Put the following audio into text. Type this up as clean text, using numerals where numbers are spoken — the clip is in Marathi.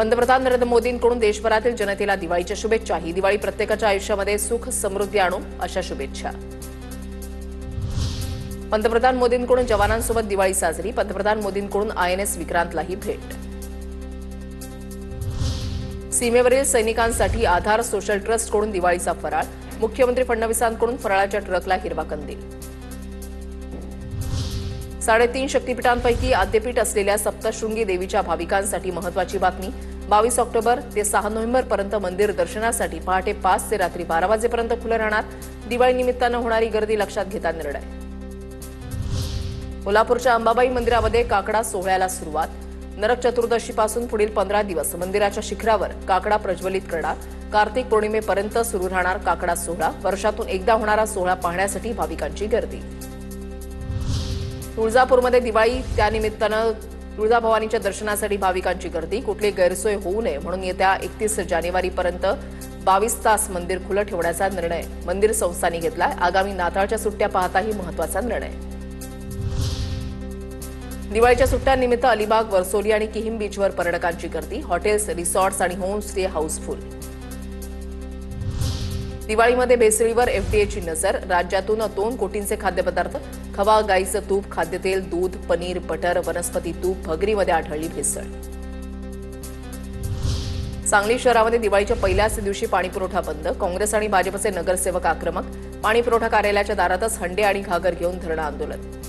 पंतप्रधान नरेंद्र मोदींकडून देशभरातील जनतेला दिवाळीच्या शुभेच्छा। ही दिवाळी प्रत्येकाच्या आयुष्यामध्ये सुख समृद्धी आणो अशा शुभेच्छा। पंतप्रधान मोदींकडून जवानांसोबत दिवाळी साजरी। पंतप्रधान मोदींकडून INS विक्रांतलाही भेट। सीमेवरील सैनिकांसाठी आधार सोशल ट्रस्टकडून दिवाळीचा फराळ। मुख्यमंत्री फडणवीसांकडून फराळाच्या ट्रकला हिरवा कंदील। 3.5 शक्तिपीठांपैकी आद्यपीठ असलेल्या सप्तशृंगी देवीच्या भाविकांसाठी महत्त्वाची बातमी। 22 ऑक्टोबर ते 6 नोव्हेंबर पर्यंत मंदिर दर्शनासाठी पहाटे 5 ते रात्री 12 वाजेपर्यंत खुलं राहणार। दिवाळी निमित्तानं होणारी गर्दी लक्षात घेता निर्णय। कोल्हापूरच्या अंबाबाई मंदिरामध्ये काकडा सोहळ्याला सुरुवात। नरक चतुर्दशीपासून पुढील 15 दिवस मंदिराच्या शिखरावर काकडा प्रज्वलित करणार। कार्तिक पौर्णिमेपर्यंत सुरू राहणार काकडा सोहळा। वर्षातून एकदा होणारा सोहळा पाहण्यासाठी भाविकांची गर्दी। तुळजापूरमध्ये दिवाळी त्यानिमित्तानं तुळजाभवानीच्या दर्शनासाठी भाविकांची गर्दी। कुठली गैरसोय होऊ नये म्हणून येत्या 31 जानेवारीपर्यंत 22 तास मंदिर खुलं ठेवण्याचा निर्णय मंदिर संस्थांनी घेतलाय। आगामी नाताळच्या सुट्ट्या पाहताही महत्त्वाचा निर्णय। दिवाळीच्या सुट्ट्यांनिमित्त अलिबाग, वर्सोली आणि किहिम बीचवर पर्यटकांची गर्दी। हॉटेल्स, रिसॉर्ट्स आणि होमस्टे हाऊसफुल। दिवाळीमध्ये भेसळीवर FDAची नजर। राज्यातून 2 कोटींचे खाद्यपदार्थ, खवा, गाईचं तूप, खाद्यतेल, दूध, पनीर, बटर, वनस्पती तूप, भगरीमध्ये आढळली भेसळ। सांगली शहरामध्ये दिवाळीच्या पहिल्याच दिवशी पाणीपुरवठा बंद। काँग्रेस आणि भाजपचे नगरसेवक आक्रमक। पाणीपुरवठा कार्यालयाच्या दारातच हंडे आणि घागर घेऊन धरणं आंदोलन।